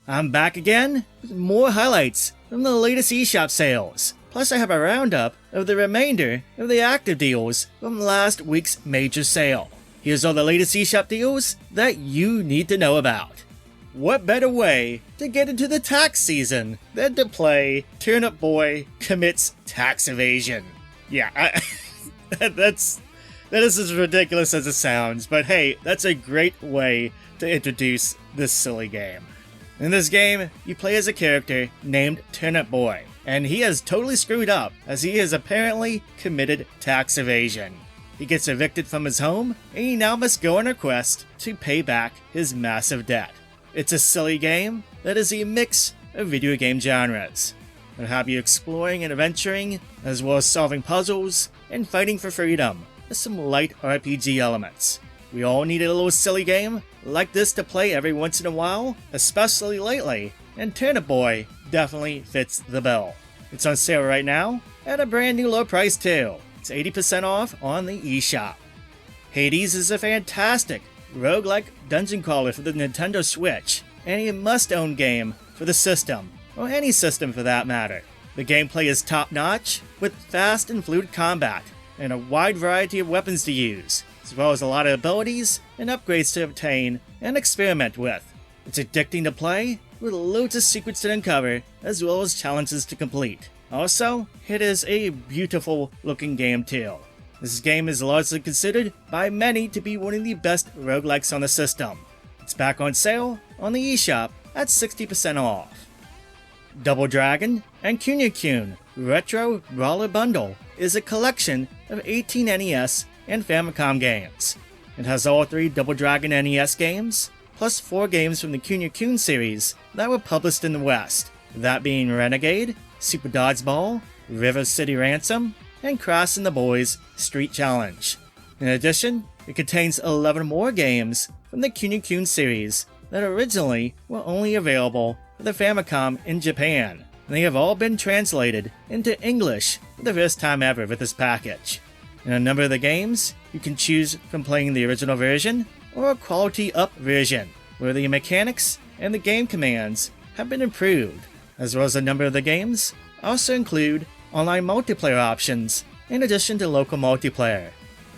I'm back again with more highlights from the latest eShop sales. Plus I have a roundup of the remainder of the active deals from last week's major sale. Here's all the latest eShop deals that you need to know about. What better way to get into the tax season than to play Turnip Boy Commits Tax Evasion? Yeah, that is as ridiculous as it sounds, but hey, that's a great way to introduce this silly game. In this game, you play as a character named Turnip Boy, and he has totally screwed up as he has apparently committed tax evasion. He gets evicted from his home, and he now must go on a quest to pay back his massive debt. It's a silly game that is a mix of video game genres. It'll have you exploring and adventuring, as well as solving puzzles and fighting for freedom, with some light RPG elements. We all need a little silly game like this to play every once in a while, especially lately, and Turnip Boy definitely fits the bill. It's on sale right now at a brand new low price too. It's 80% off on the eShop. Hades is a fantastic roguelike dungeon crawler for the Nintendo Switch, and a must-own game for the system, or any system for that matter. The gameplay is top-notch, with fast and fluid combat, and a wide variety of weapons to use, as well as a lot of abilities and upgrades to obtain and experiment with. It's addicting to play, with loads of secrets to uncover, as well as challenges to complete. Also, it is a beautiful looking game too. This game is largely considered by many to be one of the best roguelikes on the system. It's back on sale on the eShop at 60% off. Double Dragon and Kunio-kun Retro Brawler Bundle is a collection of 18 NES and Famicom games. It has all 3 Double Dragon NES games, plus 4 games from the Kunio-kun series that were published in the West, that being Renegade, Super Dodgeball, River City Ransom, and Cross and the Boys Street Challenge. In addition, it contains 11 more games from the Kunio-kun series that originally were only available for the Famicom in Japan, and they have all been translated into English for the first time ever with this package. In a number of the games, you can choose from playing the original version or a quality up version, where the mechanics and the game commands have been improved, as well as a number of the games also include online multiplayer options in addition to local multiplayer.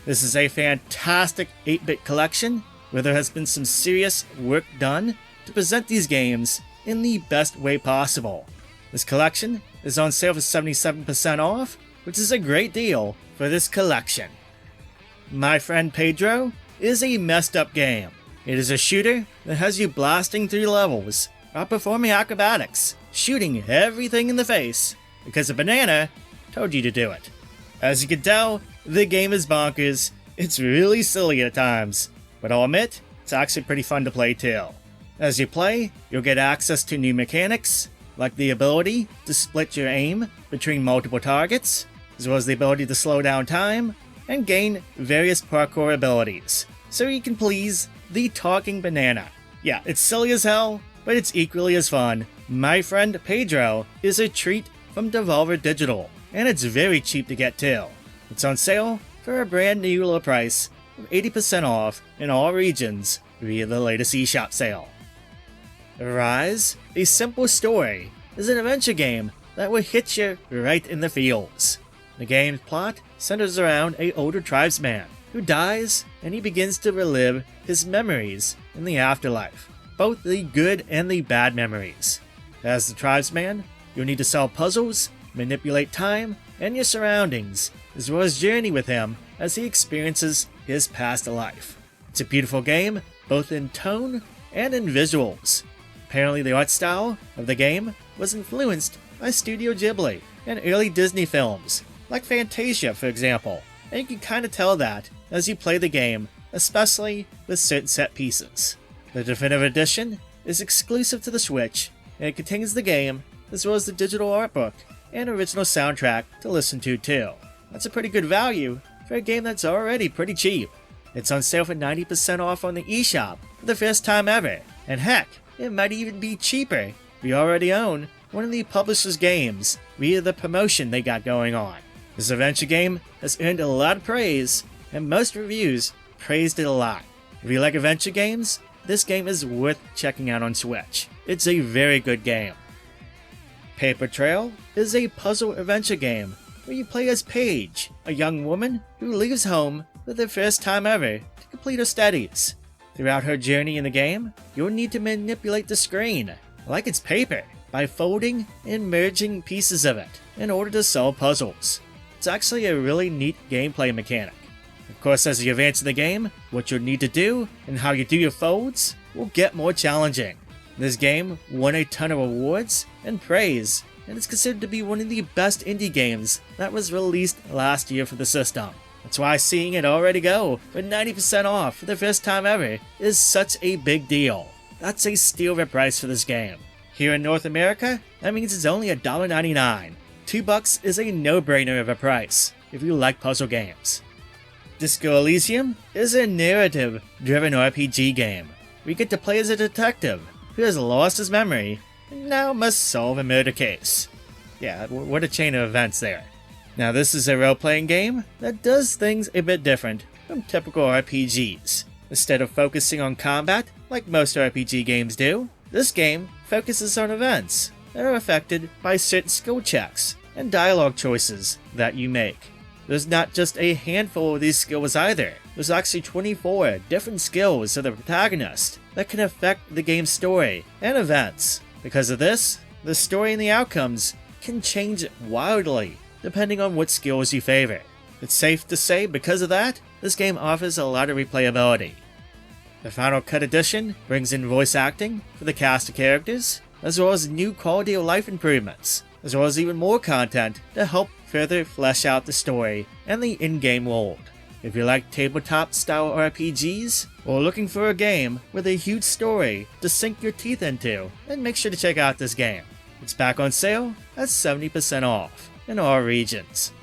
This is a fantastic 8-bit collection where there has been some serious work done to present these games in the best way possible. This collection is on sale for 77% off, which is a great deal for this collection. My Friend Pedro is a messed up game. It is a shooter that has you blasting through levels, outperforming acrobatics, shooting everything in the face, because a banana told you to do it. As you can tell, the game is bonkers. It's really silly at times, but I'll admit, it's actually pretty fun to play too. As you play, you'll get access to new mechanics, like the ability to split your aim between multiple targets, as well as the ability to slow down time, and gain various parkour abilities, so you can please the talking banana. Yeah, it's silly as hell, but it's equally as fun. My Friend Pedro is a treat from Devolver Digital, and it's very cheap to get too. It's on sale for a brand new low price of 80% off in all regions via the latest eShop sale. Rise, a simple story, is an adventure game that will hit you right in the feels. The game's plot centers around an older tribesman who dies, and he begins to relive his memories in the afterlife, both the good and the bad memories. As the tribesman, you'll need to solve puzzles, manipulate time and your surroundings, as well as journey with him as he experiences his past life. It's a beautiful game, both in tone and in visuals. Apparently the art style of the game was influenced by Studio Ghibli and early Disney films, like Fantasia for example, and you can kinda tell that as you play the game, especially with certain set pieces. The Definitive Edition is exclusive to the Switch, and it contains the game, as well as the digital art book and original soundtrack to listen to too. That's a pretty good value for a game that's already pretty cheap. It's on sale for 90% off on the eShop for the first time ever, and heck, it might even be cheaper if you already own one of the publisher's games via the promotion they got going on. This adventure game has earned a lot of praise, and most reviews praised it a lot. If you like adventure games, this game is worth checking out on Switch. It's a very good game. Paper Trail is a puzzle adventure game where you play as Paige, a young woman who leaves home for the first time ever to complete her studies. Throughout her journey in the game, you'll need to manipulate the screen, like it's paper, by folding and merging pieces of it in order to solve puzzles. It's actually a really neat gameplay mechanic. Of course, as you advance in the game, what you'll need to do and how you do your folds will get more challenging. This game won a ton of awards and praise, and it's considered to be one of the best indie games that was released last year for the system. That's why seeing it already go for 90% off for the first time ever is such a big deal. That's a steal of a price for this game. Here in North America, that means it's only $1.99. $2 is a no-brainer of a price if you like puzzle games. Disco Elysium is a narrative-driven RPG game where you get to play as a detective who has lost his memory and now must solve a murder case. Yeah, what a chain of events there. Now this is a role-playing game that does things a bit different from typical RPGs. Instead of focusing on combat like most RPG games do, this game focuses on events that are affected by certain skill checks and dialogue choices that you make. There's not just a handful of these skills either. There's actually 24 different skills of the protagonist that can affect the game's story and events. Because of this, the story and the outcomes can change wildly depending on what skills you favor. It's safe to say because of that, this game offers a lot of replayability. The Final Cut Edition brings in voice acting for the cast of characters, as well as new quality of life improvements, as well as even more content to help further flesh out the story and the in-game world. If you like tabletop-style RPGs, or looking for a game with a huge story to sink your teeth into, then make sure to check out this game. It's back on sale at 70% off in all regions.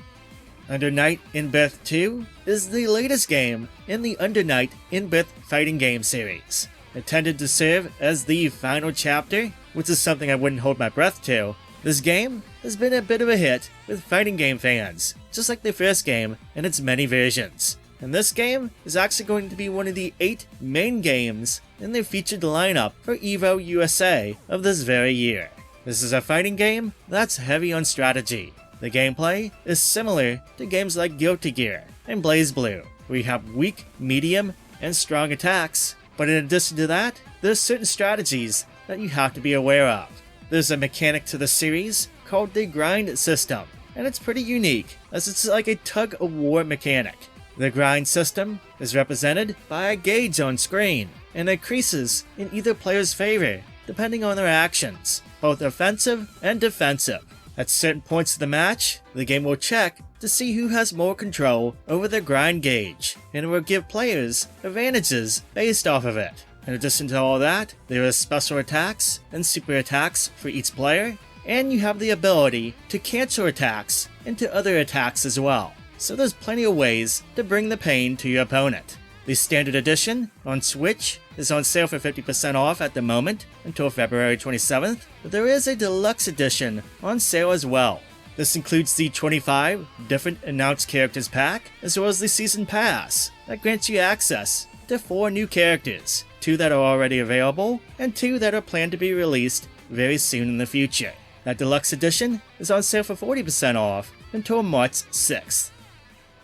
Under Night in Birth 2 is the latest game in the Under Night in Birth fighting game series. Intended to serve as the final chapter, which is something I wouldn't hold my breath to, this game has been a bit of a hit with fighting game fans, just like the first game and its many versions. And this game is actually going to be one of the 8 main games in the featured lineup for EVO USA of this very year. This is a fighting game that's heavy on strategy. The gameplay is similar to games like Guilty Gear and BlazBlue, where you have weak, medium, and strong attacks, but in addition to that, there's certain strategies that you have to be aware of. There's a mechanic to the series called the grind system, and it's pretty unique, as it's like a tug-of-war mechanic. The grind system is represented by a gauge on screen, and increases in either player's favor, depending on their actions, both offensive and defensive. At certain points of the match, the game will check to see who has more control over the grind gauge, and it will give players advantages based off of it. In addition to all that, there are special attacks and super attacks for each player, and you have the ability to cancel attacks into other attacks as well. So there's plenty of ways to bring the pain to your opponent. The standard edition on Switch is on sale for 50% off at the moment until February 27th, but there is a deluxe edition on sale as well. This includes the 25 different announced characters pack, as well as the season pass that grants you access to 4 new characters, 2 that are already available and 2 that are planned to be released very soon in the future. That deluxe edition is on sale for 40% off until March 6th.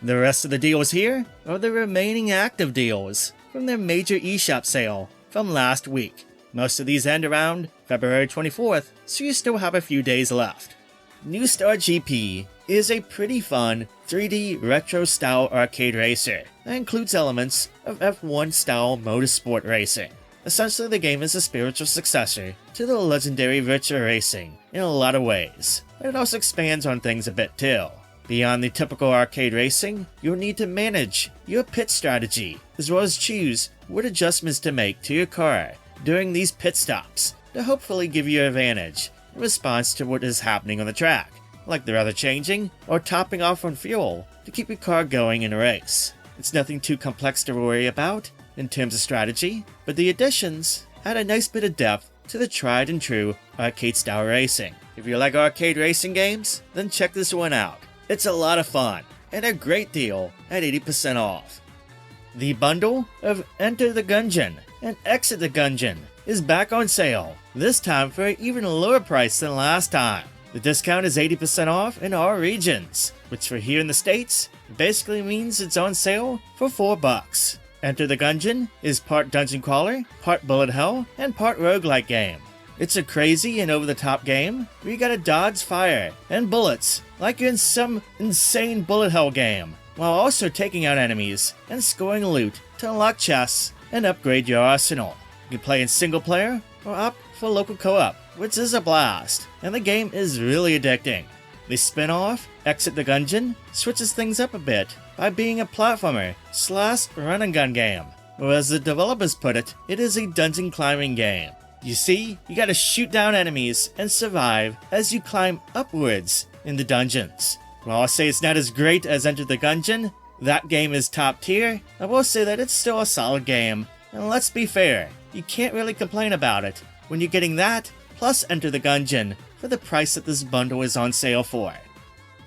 The rest of the deals here are the remaining active deals from their major eShop sale from last week. Most of these end around February 24th, so you still have a few days left. New Star GP is a pretty fun 3D retro-style arcade racer that includes elements of F1-style motorsport racing. Essentially, the game is a spiritual successor to the legendary Virtua Racing in a lot of ways, but it also expands on things a bit too. Beyond the typical arcade racing, you'll need to manage your pit strategy, as well as choose what adjustments to make to your car during these pit stops to hopefully give you an advantage in response to what is happening on the track, like the weather changing or topping off on fuel to keep your car going in a race. It's nothing too complex to worry about in terms of strategy, but the additions add a nice bit of depth to the tried and true arcade-style racing. If you like arcade racing games, then check this one out. It's a lot of fun, and a great deal at 80% off. The bundle of Enter the Gungeon and Exit the Gungeon is back on sale, this time for an even lower price than last time. The discount is 80% off in all regions, which for here in the States basically means it's on sale for $4. Enter the Gungeon is part dungeon crawler, part bullet hell, and part roguelike game. It's a crazy and over-the-top game where you gotta dodge fire and bullets like you're in some insane bullet hell game, while also taking out enemies and scoring loot to unlock chests and upgrade your arsenal. You can play in single player or opt for local co-op, which is a blast, and the game is really addicting. The spin-off, Exit the Gungeon, switches things up a bit by being a platformer / run-and-gun game, or as the developers put it, it is a dungeon climbing game. You see, you gotta shoot down enemies and survive as you climb upwards in the dungeons. While I'll say it's not as great as Enter the Gungeon, that game is top tier, I will say that it's still a solid game, and let's be fair, you can't really complain about it when you're getting that plus Enter the Gungeon for the price that this bundle is on sale for.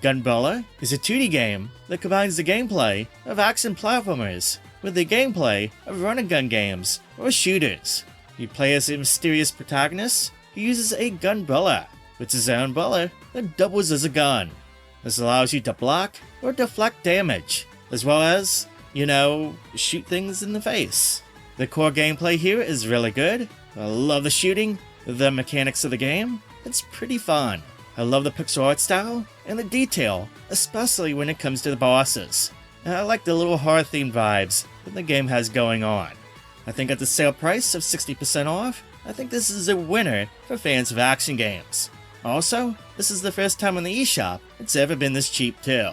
Gunbrella is a 2D game that combines the gameplay of action platformers with the gameplay of run-and-gun games or shooters. You play as a mysterious protagonist who uses a Gunbrella, which is an umbrella that doubles as a gun. This allows you to block or deflect damage, as well as, shoot things in the face. The core gameplay here is really good. I love the shooting, the mechanics of the game. It's pretty fun. I love the pixel art style and the detail, especially when it comes to the bosses. And I like the little horror-themed vibes that the game has going on. I think at the sale price of 60% off, I think this is a winner for fans of action games. Also, this is the first time on the eShop it's ever been this cheap too.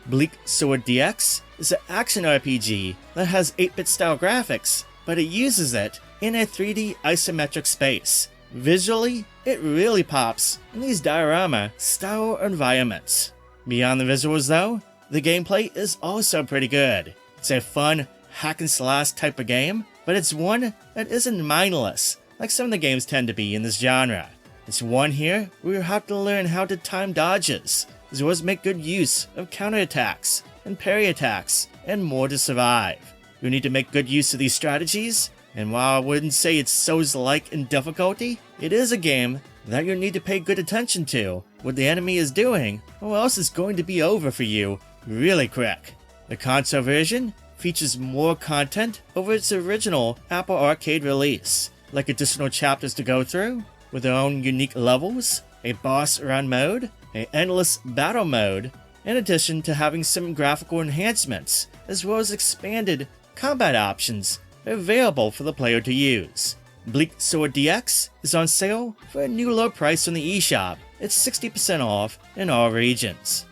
Bleak Sword DX is an action RPG that has 8-bit style graphics, but it uses it in a 3D isometric space. Visually, it really pops in these diorama style environments. Beyond the visuals though, the gameplay is also pretty good. It's a fun hack and slash type of game, but it's one that isn't mindless like some of the games tend to be in this genre. It's one here where you have to learn how to time dodges, as well as make good use of counterattacks and parry attacks and more to survive. You need to make good use of these strategies, and while I wouldn't say it's Souls-like in difficulty, it is a game that you need to pay good attention to what the enemy is doing, or else it's going to be over for you really quick. The console version features more content over its original Apple Arcade release, like additional chapters to go through, with their own unique levels, a boss run mode, an endless battle mode, in addition to having some graphical enhancements, as well as expanded combat options available for the player to use. Bleak Sword DX is on sale for a new low price on the eShop. It's 60% off in all regions.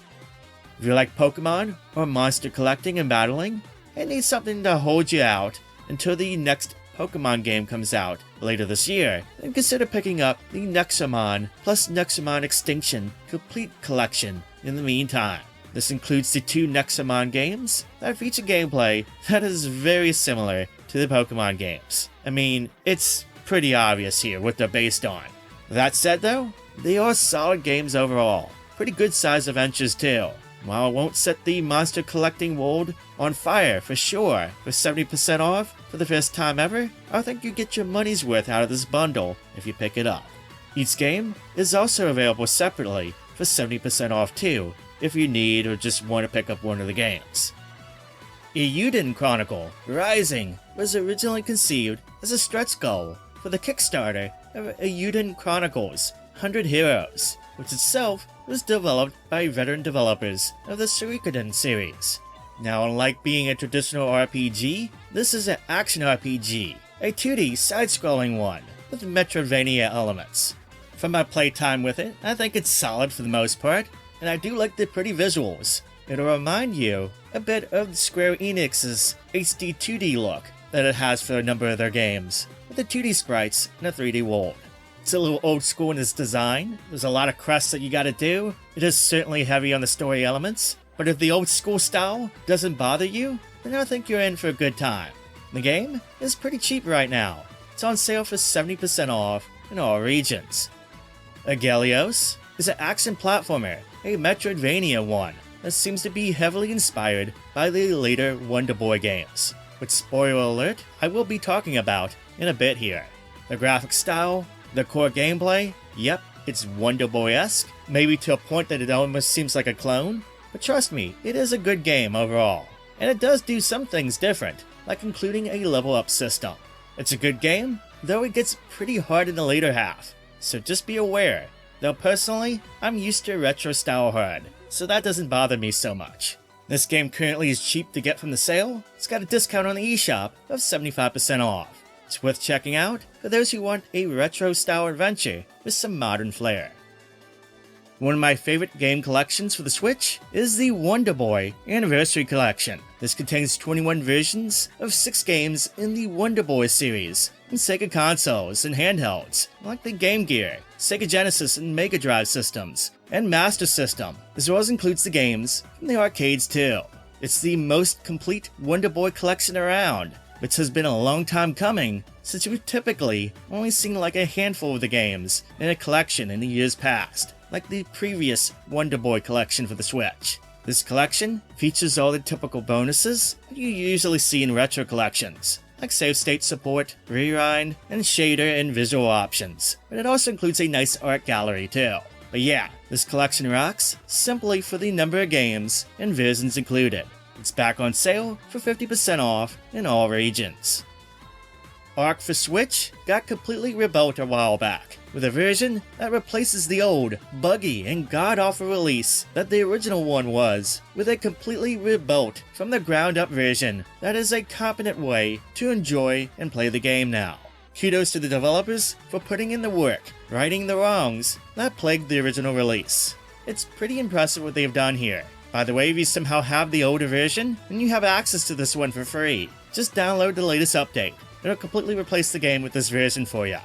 If you like Pokemon or monster collecting and battling, and need something to hold you out until the next Pokemon game comes out later this year, then consider picking up the Nexomon plus Nexomon Extinction Complete Collection in the meantime. This includes the 2 Nexomon games that feature gameplay that is very similar to the Pokemon games. I mean, it's pretty obvious here what they're based on. That said though, they are solid games overall. Pretty good size adventures too. While it won't set the monster collecting world on fire for sure, for 70% off for the first time ever, I think you get your money's worth out of this bundle if you pick it up. Each game is also available separately for 70% off too, if you need or just want to pick up one of the games. Eiyuden Chronicle Rising was originally conceived as a stretch goal for the Kickstarter of Eiyuden Chronicles 100 Heroes, which itself was developed by veteran developers of the Suikoden series. Now, unlike being a traditional RPG, this is an action RPG, a 2D side-scrolling one with Metroidvania elements. From my playtime with it, I think it's solid for the most part, and I do like the pretty visuals. It'll remind you a bit of Square Enix's HD 2D look that it has for a number of their games, with the 2D sprites in a 3D world. It's a little old school in its design, there's a lot of quests that you gotta do, it is certainly heavy on the story elements, but if the old school style doesn't bother you, then I think you're in for a good time. The game is pretty cheap right now, it's on sale for 70% off in all regions. Aggelos is an action platformer, a Metroidvania one, that seems to be heavily inspired by the later Wonder Boy games, which, spoiler alert, I will be talking about in a bit here. The graphic style, the core gameplay, yep, it's Wonder Boy-esque, maybe to a point that it almost seems like a clone, but trust me, it is a good game overall. And it does do some things different, like including a level up system. It's a good game, though it gets pretty hard in the later half, so just be aware. Though personally, I'm used to retro style hard, so that doesn't bother me so much. This game currently is cheap to get from the sale. It's got a discount on the eShop of 75% off. It's worth checking out for those who want a retro style adventure with some modern flair. One of my favorite game collections for the Switch is the Wonder Boy Anniversary Collection. This contains 21 versions of 6 games in the Wonder Boy series and Sega consoles and handhelds, like the Game Gear, Sega Genesis and Mega Drive systems, and Master System, as well as includes the games from the arcades too. It's the most complete Wonder Boy collection around, which has been a long time coming, since we've typically only seen like a handful of the games in a collection in the years past, like the previous Wonder Boy collection for the Switch. This collection features all the typical bonuses that you usually see in retro collections, like save state support, rewind, and shader and visual options, but it also includes a nice art gallery too. But yeah, this collection rocks simply for the number of games and versions included. It's back on sale for 50% off in all regions. Arc for Switch got completely rebuilt a while back, with a version that replaces the old, buggy, and god-awful release that the original one was, with a completely rebuilt from the ground up version that is a competent way to enjoy and play the game now. Kudos to the developers for putting in the work, righting the wrongs that plagued the original release. It's pretty impressive what they've done here. By the way, if you somehow have the older version, then you have access to this one for free. Just download the latest update. It'll completely replace the game with this version for ya.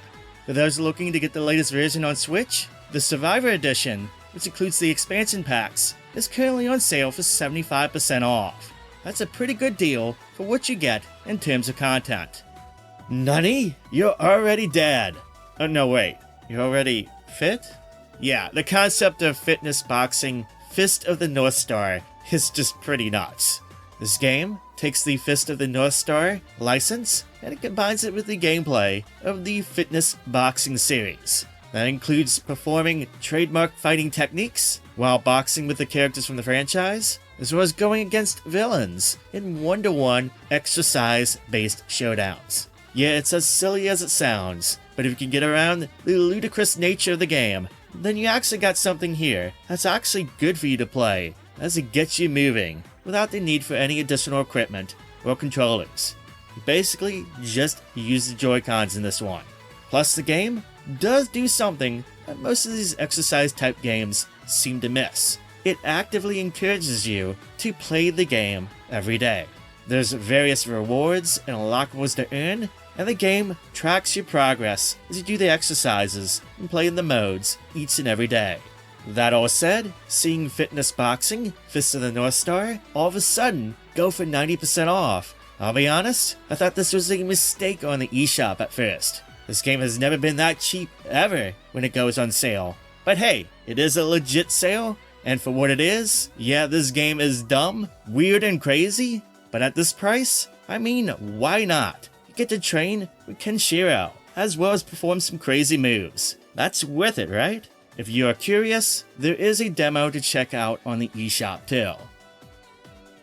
For those looking to get the latest version on Switch, the Survivor Edition, which includes the expansion packs, is currently on sale for 75% off. That's a pretty good deal for what you get in terms of content. Nani? You're already dead. Oh no, wait. You're already fit? Yeah, the concept of fitness boxing, Fist of the North Star, is just pretty nuts. This game takes the Fist of the North Star license and it combines it with the gameplay of the fitness boxing series. That includes performing trademark fighting techniques while boxing with the characters from the franchise, as well as going against villains in 1-to-1 exercise-based showdowns. Yeah, it's as silly as it sounds, but if you can get around the ludicrous nature of the game, then you actually got something here that's actually good for you to play, as it gets you moving without the need for any additional equipment or controllers. Basically, just use the Joy-Cons in this one. Plus, the game does do something that most of these exercise-type games seem to miss. It actively encourages you to play the game every day. There's various rewards and unlockables to earn, and the game tracks your progress as you do the exercises and play in the modes each and every day. That all said, seeing Fitness Boxing, Fist of the North Star, all of a sudden go for 90% off. I'll be honest, I thought this was a mistake on the eShop at first. This game has never been that cheap ever when it goes on sale. But hey, it is a legit sale, and for what it is, yeah, this game is dumb, weird and crazy, but at this price, I mean, why not? You get to train with Kenshiro, as well as perform some crazy moves. That's worth it, right? If you are curious, there is a demo to check out on the eShop too.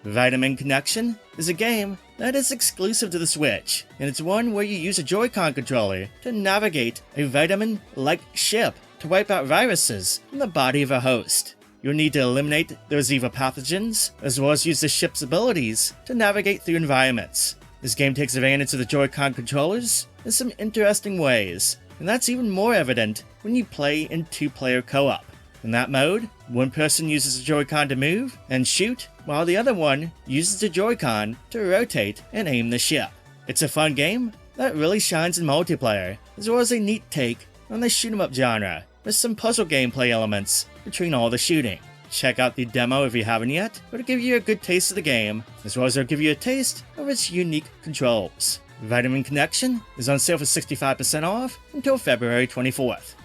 Vitamin Connection is a game that is exclusive to the Switch, and it's one where you use a Joy-Con controller to navigate a vitamin-like ship to wipe out viruses from the body of a host. You'll need to eliminate those evil pathogens, as well as use the ship's abilities to navigate through environments. This game takes advantage of the Joy-Con controllers in some interesting ways, and that's even more evident when you play in 2-player co-op. In that mode, one person uses the Joy-Con to move and shoot, while the other one uses the Joy-Con to rotate and aim the ship. It's a fun game that really shines in multiplayer, as well as a neat take on the shoot-'em-up genre, with some puzzle gameplay elements between all the shooting. Check out the demo if you haven't yet, it'll give you a good taste of the game, as well as it'll give you a taste of its unique controls. Vitamin Connection is on sale for 65% off until February 24th.